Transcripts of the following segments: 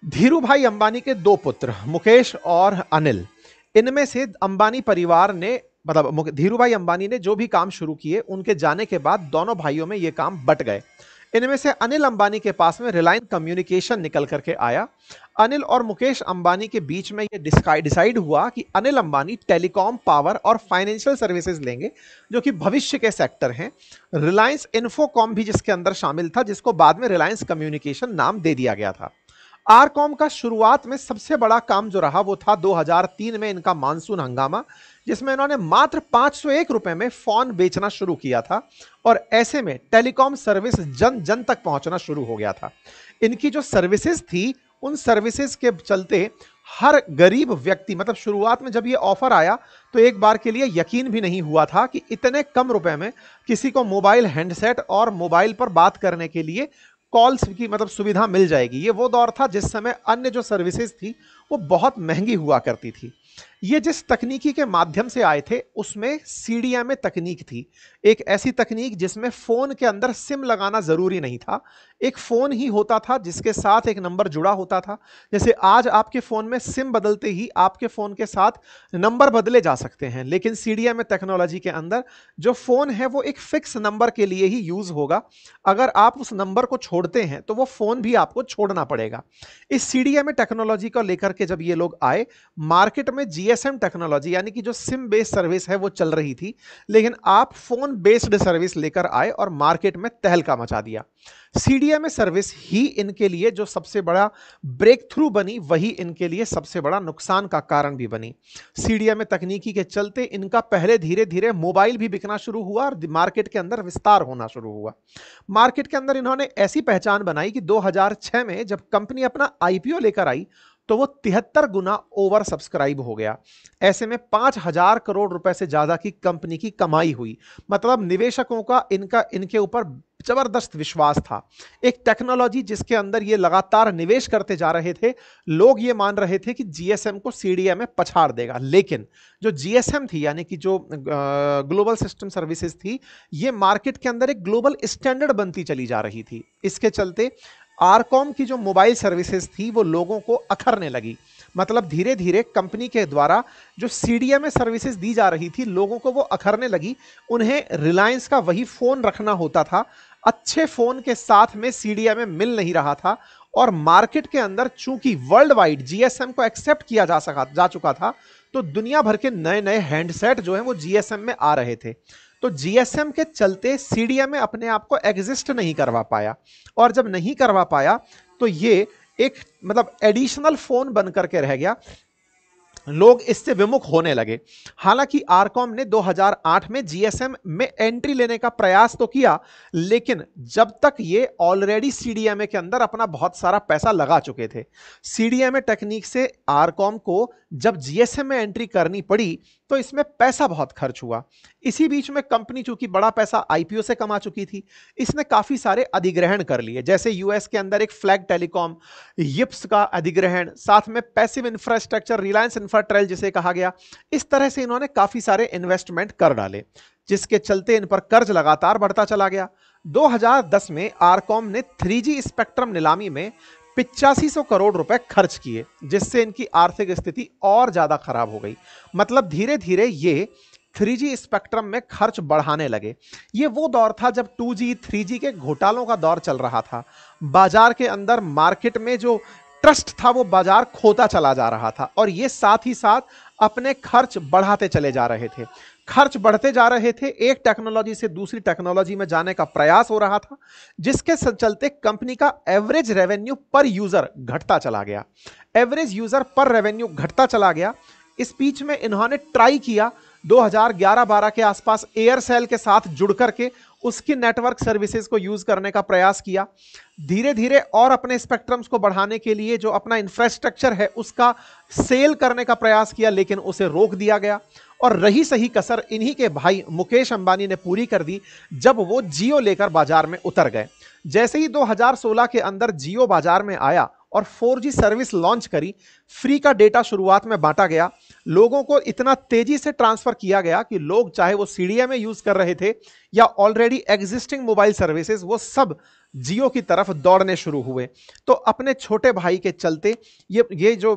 धीरूभाई अंबानी के दो पुत्र मुकेश और अनिल, इनमें से अंबानी परिवार ने मतलब धीरूभाई अंबानी ने जो भी काम शुरू किए उनके जाने के बाद दोनों भाइयों में ये काम बट गए। इनमें से अनिल अंबानी के पास में रिलायंस कम्युनिकेशन निकल करके आया। अनिल और मुकेश अंबानी के बीच में ये डिसाइड हुआ कि अनिल अंबानी टेलीकॉम, पावर और फाइनेंशियल सर्विसेज लेंगे, जो कि भविष्य के सेक्टर हैं। रिलायंस इन्फोकॉम भी जिसके अंदर शामिल था, जिसको बाद में रिलायंस कम्युनिकेशन नाम दे दिया गया था। आरकॉम का शुरुआत में सबसे बड़ा काम जो रहा वो था 2003 में इनका मानसून हंगामा, जिसमें इन्होंने मात्र 501 रुपए में फोन बेचना शुरू किया था। और ऐसे में टेलीकॉम सर्विस जन जन तक पहुंचना शुरू हो गया था। इनकी जो सर्विसेज थी, उन सर्विसेज के चलते हर गरीब व्यक्ति, मतलब शुरुआत में जब ये ऑफर आया तो एक बार के लिए यकीन भी नहीं हुआ था कि इतने कम रुपए में किसी को मोबाइल हैंडसेट और मोबाइल पर बात करने के लिए कॉल्स की मतलब सुविधा मिल जाएगी। ये वो दौर था जिस समय अन्य जो सर्विसेज थी वो बहुत महंगी हुआ करती थी। ये जिस तकनीकी के माध्यम से आए थे उसमें सीडीएमए तकनीक थी, एक ऐसी तकनीक जिसमें फोन के अंदर सिम लगाना जरूरी नहीं था। एक फोन ही होता था जिसके साथ एक नंबर जुड़ा होता था। जैसे आज आपके फोन में सिम बदलते ही आपके फोन के साथ नंबर बदले जा सकते हैं, लेकिन सीडीएमए टेक्नोलॉजी के अंदर जो फोन है वो एक फिक्स नंबर के लिए ही यूज होगा। अगर आप उस नंबर को छोड़ते हैं तो वो फोन भी आपको छोड़ना पड़ेगा। इस सीडीएमए टेक्नोलॉजी को लेकर के जब ये लोग आए, मार्केट में जीएसएम टेक्नोलॉजी यानी कि जो सिम बेस्ड सर्विस है वो चल रही थी, लेकिन आप फोन बेस्ड सर्विस लेकर आए और मार्केट में तहलका मचा दिया। सीडीएमए सर्विस ही इनके लिए जो सबसे बड़ा ब्रेक थ्रू बनी, वही इनके लिए सबसे बड़ा नुकसान का कारण भी बनी। सीडीएमए तकनीकी के चलते इनका पहले धीरे धीरे मोबाइल भी बिकना शुरू हुआ और मार्केट के अंदर विस्तार होना शुरू हुआ। मार्केट के अंदर इन्होंने ऐसी पहचान बनाई कि 2006 में जब कंपनी अपना आईपीओ लेकर आई तो वो 73 गुना ओवर सब्सक्राइब हो गया। ऐसे में 5,000 करोड़ रुपए से ज्यादा की कंपनी की कमाई हुई। मतलब निवेशकों का इनके ऊपर जबरदस्त विश्वास था। एक टेक्नोलॉजी जिसके अंदर ये लगातार निवेश करते जा रहे थे, लोग ये मान रहे थे कि जीएसएम को सीडीएम में पछाड़ देगा, लेकिन जो जीएसएम थी यानी कि जो ग्लोबल सिस्टम सर्विसेज थी, ये मार्केट के अंदर एक ग्लोबल स्टैंडर्ड बनती चली जा रही थी। इसके चलते आरकॉम की जो मोबाइल सर्विसेज थी वो लोगों को अखरने लगी। मतलब धीरे धीरे कंपनी के द्वारा जो सीडीएमए सर्विसेज दी जा रही थी, लोगों को वो अखरने लगी। उन्हें रिलायंस का वही फोन रखना होता था। अच्छे फोन के साथ में सीडीएमए मिल नहीं रहा था और मार्केट के अंदर चूंकि वर्ल्ड वाइड जीएसएम को एक्सेप्ट किया जा चुका था, तो दुनिया भर के नए नए हैंडसेट जो हैं वो जीएसएम में आ रहे थे। तो जीएसएम के चलते सीडीएमए अपने आप को एग्जिस्ट नहीं करवा पाया, और जब नहीं करवा पाया तो ये एक मतलब एडिशनल फोन बन करके रह गया। लोग इससे विमुख होने लगे। हालांकि आरकॉम ने 2008 में जीएसएम में एंट्री लेने का प्रयास तो किया, लेकिन जब तक ये ऑलरेडी सीडीएमए के अंदर अपना बहुत सारा पैसा लगा चुके थे। सीडीएमए टेक्निक से आरकॉम को जब जीएसएम में एंट्री करनी पड़ी तो इसमें पैसा बहुत खर्च हुआ। इसी बीच में कंपनी चूंकि बड़ा पैसा आईपीओ से कमा चुकी थी, इसने काफी सारे अधिग्रहण कर लिए। जैसे यूएस के अंदर एक फ्लैग टेलीकॉम, यिप्स का अधिग्रहण, साथ में पैसिव इंफ्रास्ट्रक्चर, रिलायंस इंफ्राट्रेल जिसे कहा गया। इस तरह से इन्होंने काफी सारे इन्वेस्टमेंट कर डाले, जिसके चलते इन पर कर्ज लगातार बढ़ता चला गया। 2010 में आरकॉम ने 3G स्पेक्ट्रम नीलामी में 8500 करोड़ रुपए खर्च किए, जिससे इनकी आर्थिक स्थिति और ज्यादा खराब हो गई। मतलब धीरे धीरे ये 3G स्पेक्ट्रम में खर्च बढ़ाने लगे। ये वो दौर था जब 2G 3G के घोटालों का दौर चल रहा था। बाजार के अंदर मार्केट में जो ट्रस्ट था वो बाजार खोता चला जा रहा था, और ये साथ ही साथ अपने खर्च बढ़ाते चले जा रहे थे। खर्च बढ़ते जा रहे थे, एक टेक्नोलॉजी से दूसरी टेक्नोलॉजी में जाने का प्रयास हो रहा था, जिसके चलते कंपनी का एवरेज रेवेन्यू पर यूजर घटता चला गया। एवरेज यूजर पर रेवेन्यू घटता चला गया। इस बीच में इन्होंने ट्राई किया 2011-12 के आसपास एयरसेल के साथ जुड़ करके उसकी नेटवर्क सर्विसेज को यूज करने का प्रयास किया। धीरे धीरे और अपने स्पेक्ट्रम्स को बढ़ाने के लिए जो अपना इंफ्रास्ट्रक्चर है उसका सेल करने का प्रयास किया, लेकिन उसे रोक दिया गया। और रही सही कसर इन्हीं के भाई मुकेश अंबानी ने पूरी कर दी जब वो जियो लेकर बाजार में उतर गए। जैसे ही 2016 के अंदर जियो बाजार में आया और 4G सर्विस लॉन्च करी, फ्री का डेटा शुरुआत में बांटा गया, लोगों को इतना तेजी से ट्रांसफर किया गया कि लोग चाहे वो सीडीएम में यूज कर रहे थे या ऑलरेडी एग्जिस्टिंग मोबाइल सर्विसेज, वो सब जियो की तरफ दौड़ने शुरू हुए। तो अपने छोटे भाई के चलते ये जो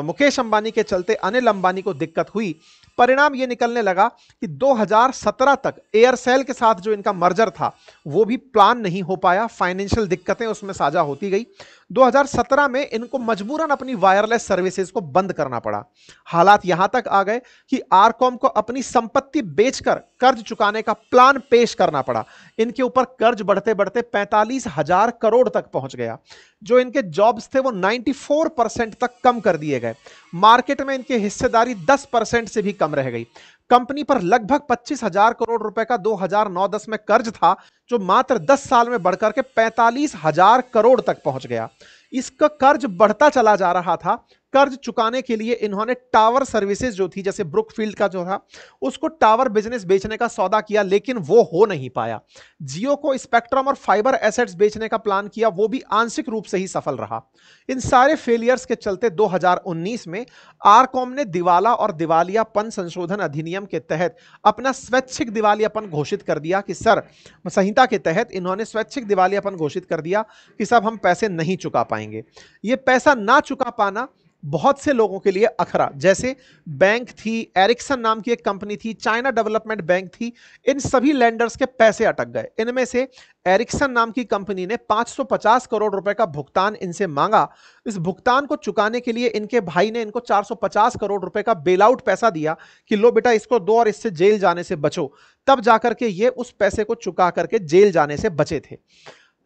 मुकेश अंबानी के चलते अनिल अंबानी को दिक्कत हुई। परिणाम ये निकलने लगा कि 2017 तक एयरसेल के साथ जो इनका मर्जर था वो भी प्लान नहीं हो पाया, फाइनेंशियल दिक्कतें उसमें साझा होती गई। 2017 में इनको मजबूरन अपनी वायरलेस सर्विसेज को बंद करना पड़ा। हालात यहां तक आ गए कि आरकॉम को अपनी संपत्ति बेचकर कर्ज चुकाने का प्लान पेश करना पड़ा। इनके ऊपर कर्ज बढ़ते बढ़ते 45,000 करोड़ तक पहुंच गया। जो इनके जॉब्स थे वो 94% तक कम कर दिए गए। मार्केट में इनकी हिस्सेदारी 10% से भी कम रह गई। कंपनी पर लगभग 25,000 करोड़ रुपए का 2009-10 में कर्ज था, जो मात्र 10 साल में बढ़कर के 45,000 करोड़ तक पहुंच गया। इसका कर्ज बढ़ता चला जा रहा था। कर्ज चुकाने के लिए इन्होंने टावर सर्विसेज जो थी, जैसे ब्रुकफील्ड का जो था, उसको टावर बिजनेस बेचने का सौदा किया, लेकिन वो हो नहीं पाया। जियो को स्पेक्ट्रम और फाइबर एसेट्स बेचने का प्लान किया, वो भी आंशिक रूप से ही सफल रहा। इन सारे फेलियर्स के चलते 2019 में आरकॉम ने दिवाला और दिवालियापन संशोधन अधिनियम के तहत अपना स्वैच्छिक दिवालियापन घोषित कर दिया कि सर संहिता के तहत इन्होंने स्वैच्छिक दिवालियापन घोषित कर दिया कि साहब हम पैसे नहीं चुका पाएंगे। ये पैसा ना चुका पाना बहुत से लोगों के लिए अखरा, जैसे बैंक थी, एरिक्सन नाम की एक कंपनी थी, चाइना डेवलपमेंट बैंक थी, इन सभी लेंडर्स के पैसे अटक गए। इनमें से एरिक्सन नाम की कंपनी ने 550 करोड़ रुपए का भुगतान इनसे मांगा। इस भुगतान को चुकाने के लिए इनके भाई ने इनको 450 करोड़ रुपए का बेल आउट पैसा दिया कि लो बेटा इसको दो और इससे जेल जाने से बचो। तब जाकर के ये उस पैसे को चुका करके जेल जाने से बचे थे।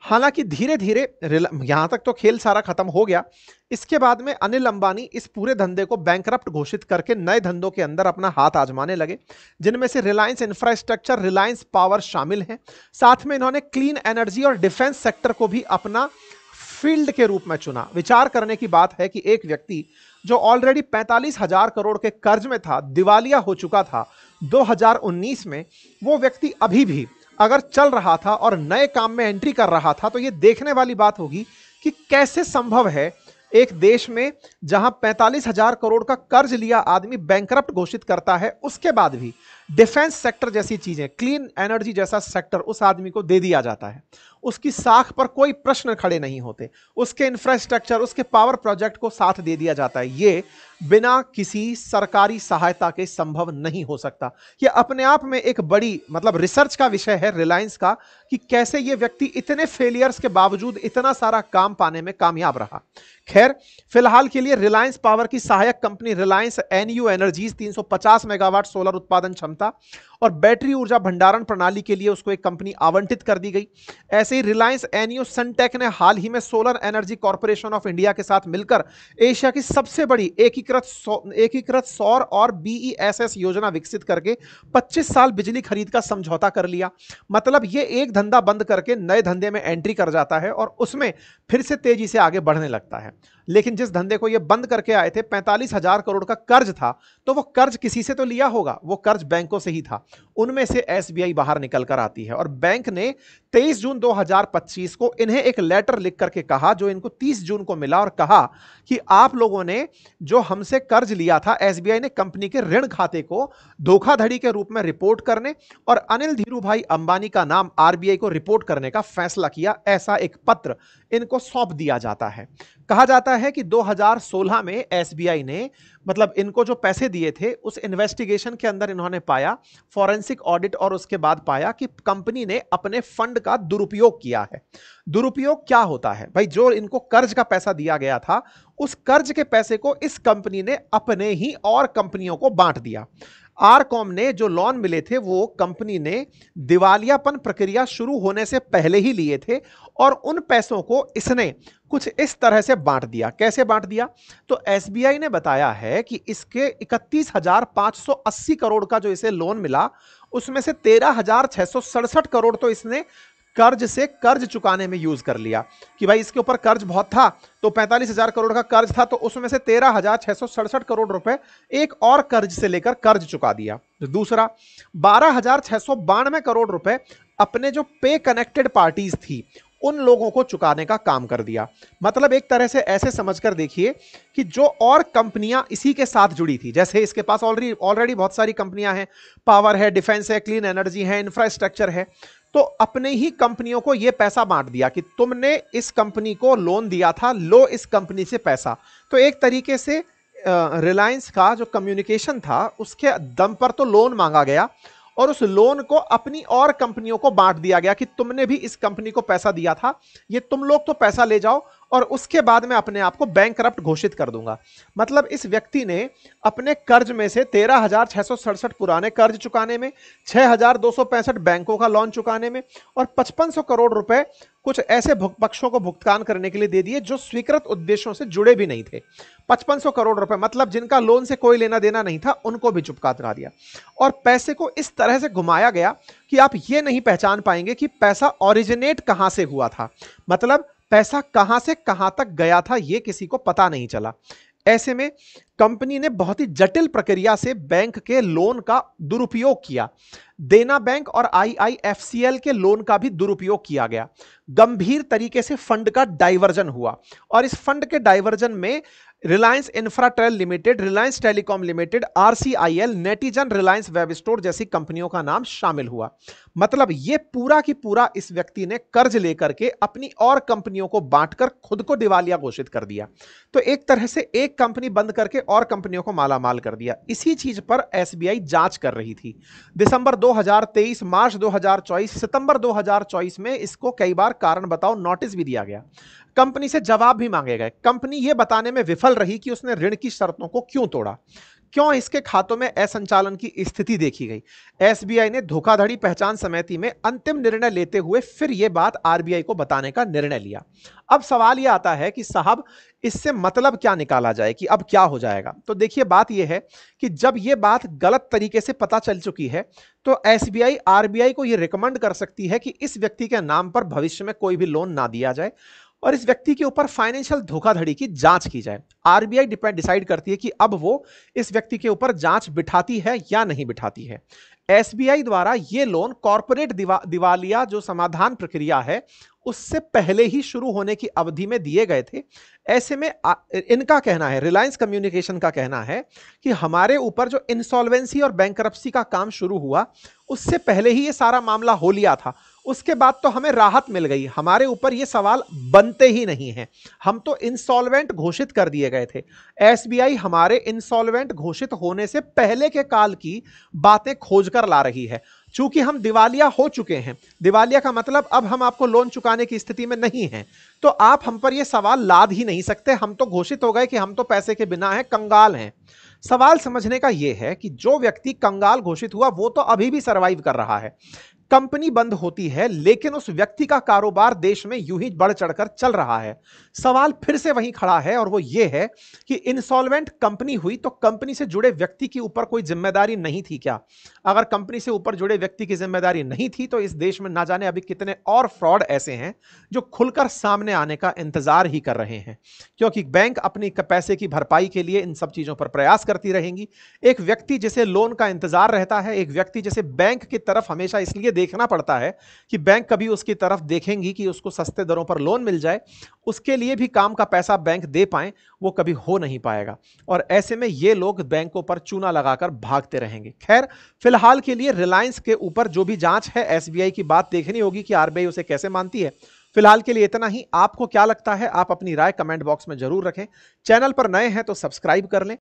हालांकि धीरे धीरे यहां तक तो खेल सारा खत्म हो गया। इसके बाद में अनिल अंबानी इस पूरे धंधे को बैंकरप्ट घोषित करके नए धंधों के अंदर अपना हाथ आजमाने लगे, जिनमें से रिलायंस इंफ्रास्ट्रक्चर, रिलायंस पावर शामिल हैं। साथ में इन्होंने क्लीन एनर्जी और डिफेंस सेक्टर को भी अपना फील्ड के रूप में चुना। विचार करने की बात है कि एक व्यक्ति जो ऑलरेडी 45,000 करोड़ के कर्ज में था, दिवालिया हो चुका था 2019 में, वो व्यक्ति अभी भी अगर चल रहा था और नए काम में एंट्री कर रहा था, तो यह देखने वाली बात होगी कि कैसे संभव है एक देश में जहां 45,000 करोड़ का कर्ज लिया आदमी बैंकरप्ट घोषित करता है, उसके बाद भी डिफेंस सेक्टर जैसी चीजें, क्लीन एनर्जी जैसा सेक्टर उस आदमी को दे दिया जाता है। उसकी साख पर कोई प्रश्न खड़े नहीं होते, उसके इंफ्रास्ट्रक्चर, उसके पावर प्रोजेक्ट को साथ दे दिया जाता है। ये बिना किसी सरकारी सहायता के संभव नहीं हो सकता। यह अपने आप में एक बड़ी रिसर्च का विषय है रिलायंस का, कि कैसे ये व्यक्ति इतने फेलियर्स के बावजूद इतना सारा काम पाने में कामयाब रहा। खैर, फिलहाल के लिए रिलायंस पावर की सहायक company Reliance NU energies 350 megawatt solar उत्पादन क्षमता और बैटरी ऊर्जा भंडारण प्रणाली के लिए उसको एक कंपनी आवंटित कर दी गई। ऐसे ही रिलायंस एनयू सनटेक ने हाल ही में solar energy corporation of India के साथ मिलकर एशिया की सबसे बड़ी एकीकृत सौर और बीईएसएस योजना विकसित करके 25 साल बिजली खरीद का समझौता कर लिया। मतलब ये एक धंधा बंद करके नए धंधे में एंट्री कर जाता है और उसमें फिर से तेजी से आगे बढ़ने लगता है। लेकिन जिस धंधे को ये बंद करके आए थे, 45,000 करोड़ का कर्ज था, तो वो कर्ज किसी से तो लिया होगा, वो कर्ज बैंकों से ही था। उनमें से एसबीआई बाहर निकल कर आती है और बैंक ने 23 जून 2025 को इन्हें एक लेटर लिख करके कहा, जो इनको 30 जून को मिला, और कहा कि आप लोगों ने जो हमसे कर्ज लिया था, एसबीआई ने कंपनी के ऋण खाते को धोखाधड़ी के रूप में रिपोर्ट करने और अनिल धीरूभाई अंबानी का नाम आरबीआई को रिपोर्ट करने का फैसला किया। ऐसा एक पत्र इनको सौंप दिया जाता है। कहा जाता है कि 2016 में एसबीआई ने इनको जो पैसे दिए थे, उस इन्वेस्टिगेशन के अंदर इन्होंने पाया, फॉरेंसिक ऑडिट, और उसके बाद पाया कि कंपनी ने अपने फंड का दुरुपयोग किया है। दुरुपयोग क्या होता है भाई? जो इनको कर्ज का पैसा दिया गया था, उस कर्ज के पैसे को इस कंपनी ने अपने ही और कंपनियों को बांट दिया। आरकॉम ने जो लोन मिले थे वो कंपनी ने दिवालियापन प्रक्रिया शुरू होने से पहले ही लिए थे और उन पैसों को इसने कुछ इस तरह से बांट दिया। कैसे बांट दिया? तो एसबीआई ने बताया है कि इसके 31,580 करोड़ का जो इसे लोन मिला, उसमें से 13,667 करोड़ तो इसने कर्ज से कर्ज चुकाने में यूज कर लिया। कि भाई इसके ऊपर कर्ज बहुत था, तो 45,000 करोड़ का कर्ज था, तो उसमें से 13,667 करोड़ रुपए एक और कर्ज से लेकर कर्ज चुका दिया। दूसरा, 12,692 करोड़ रुपए अपने जो पे कनेक्टेड पार्टीज थी उन लोगों को चुकाने का काम कर दिया। मतलब एक तरह से ऐसे समझकर देखिए कि जो और कंपनियां इसी के साथ जुड़ी थी, जैसे इसके पास ऑलरेडी बहुत सारी कंपनियां हैं, पावर है, डिफेंस है, क्लीन एनर्जी है, इंफ्रास्ट्रक्चर है, तो अपने ही कंपनियों को यह पैसा बांट दिया कि तुमने इस कंपनी को लोन दिया था, लो इस कंपनी से पैसा। तो एक तरीके से रिलायंस का जो कम्युनिकेशन था उसके दम पर तो लोन मांगा गया और उस लोन को अपनी और कंपनियों को बांट दिया गया कि तुमने भी इस कंपनी को पैसा दिया था, ये तुम लोग तो पैसा ले जाओ और उसके बाद मैं अपने आप को बैंकरप्ट घोषित कर दूंगा। मतलब इस व्यक्ति ने अपने कर्ज में से 13,667 पुराने कर्ज चुकाने में, 6,265 बैंकों का लोन चुकाने में और 5500 करोड़ रुपए कुछ ऐसे पक्षों को भुगतान करने के लिए दे दिए जो स्वीकृत उद्देश्यों से जुड़े भी नहीं थे। 5500 करोड़ रुपए मतलब जिनका लोन से कोई लेना देना नहीं था, उनको भी चुपका करा दिया। और पैसे को इस तरह से घुमाया गया कि आप ये नहीं पहचान पाएंगे कि पैसा ओरिजिनेट कहां से हुआ था। मतलब पैसा कहां से कहां तक गया था यह किसी को पता नहीं चला। ऐसे में कंपनी ने बहुत ही जटिल प्रक्रिया से बैंक के लोन का दुरुपयोग किया। देना बैंक और आईआईएफसीएल के लोन का भी दुरुपयोग किया गया। गंभीर तरीके से फंड का डाइवर्जन हुआ और इस फंड के डाइवर्जन में Reliance Infratel limited, Reliance Telecom limited, RCIL, Netizen, Reliance web store जैसी कंपनियों का नाम शामिल हुआ। मतलब यह पूरा की पूरा इस व्यक्ति ने कर्ज लेकर के अपनी और कंपनियों को बांटकर खुद को दिवालिया घोषित कर दिया। तो एक तरह से एक कंपनी बंद करके और कंपनियों को मालामाल कर दिया। इसी चीज पर एसबीआई जांच कर रही थी। दिसंबर 2023, मार्च 2024, सितंबर 2024 में इसको कई बार कारण बताओ नोटिस भी दिया गया। कंपनी से जवाब भी मांगे गए। कंपनी यह बताने में विफल रही कि उसने ऋण की शर्तों को क्यों तोड़ा, क्यों इसके खातों में असंचालन की स्थिति देखी गई। एसबीआई ने धोखाधड़ी पहचान समिति में अंतिम निर्णय लेते हुए फिर यह बात आरबीआई को बताने का निर्णय लिया। अब सवाल यह आता है कि साहब इससे मतलब क्या निकाला जाए, कि अब क्या हो जाएगा। तो देखिए बात यह है कि जब यह बात गलत तरीके से पता चल चुकी है तो एसबीआई आरबीआई को यह रिकमेंड कर सकती है कि इस व्यक्ति के नाम पर भविष्य में कोई भी लोन ना दिया जाए और इस व्यक्ति के ऊपर फाइनेंशियल धोखाधड़ी की जांच की जाए। आरबीआई डिसाइड करती है कि अब वो इस व्यक्ति के ऊपर जांच बिठाती है या नहीं बिठाती है। एसबीआई द्वारा ये लोन कॉर्पोरेट दिवालिया जो समाधान प्रक्रिया है उससे पहले ही शुरू होने की अवधि में दिए गए थे। ऐसे में इनका कहना है, रिलायंस कम्युनिकेशन का कहना है कि हमारे ऊपर जो इंसॉल्वेंसी और बैंकरप्सी का काम शुरू हुआ उससे पहले ही ये सारा मामला हो लिया था। उसके बाद तो हमें राहत मिल गई, हमारे ऊपर ये सवाल बनते ही नहीं है, हम तो इंसॉल्वेंट घोषित कर दिए गए थे। एसबीआई हमारे इंसॉल्वेंट घोषित होने से पहले के काल की बातें खोजकर ला रही है। चूंकि हम दिवालिया हो चुके हैं, दिवालिया का मतलब अब हम आपको लोन चुकाने की स्थिति में नहीं हैं, तो आप हम पर यह सवाल लाद ही नहीं सकते। हम तो घोषित हो गए कि हम तो पैसे के बिना हैं, कंगाल हैं। सवाल समझने का यह है कि जो व्यक्ति कंगाल घोषित हुआ वो तो अभी भी सरवाइव कर रहा है। कंपनी बंद होती है लेकिन उस व्यक्ति का कारोबार देश में यूं ही बढ़ चढ़कर चल रहा है। सवाल फिर से वहीं खड़ा है और वो ये है कि इंसॉल्वेंट कंपनी हुई तो कंपनी से जुड़े व्यक्ति के ऊपर कोई जिम्मेदारी नहीं थी क्या? अगर कंपनी से ऊपर जुड़े व्यक्ति की जिम्मेदारी नहीं थी तो इस देश में ना जाने अभी कितने और फ्रॉड ऐसे हैं जो खुलकर सामने आने का इंतजार ही कर रहे हैं, क्योंकि बैंक अपनी पैसे की भरपाई के लिए इन सब चीजों पर प्रयास करती रहेंगी। एक व्यक्ति जिसे लोन का इंतजार रहता है, एक व्यक्ति जिसे बैंक की तरफ हमेशा इसलिए देखना पड़ता है कि बैंक कभी उसकी तरफ देखेंगी कि उसको सस्ते दरों पर लोन मिल जाए, उसके लिए भी काम का पैसा बैंक दे पाए, वो कभी हो नहीं पाएगा। और ऐसे में ये लोग बैंकों पर चूना लगाकर भागते रहेंगे। खैर फिलहाल के लिए रिलायंस के ऊपर जो भी जांच है एसबीआई की बात देखनी होगी कि आरबीआई उसे कैसे मानती है। फिलहाल के लिए इतना ही। आपको क्या लगता है आप अपनी राय कमेंट बॉक्स में जरूर रखें। चैनल पर नए हैं तो सब्सक्राइब कर लें।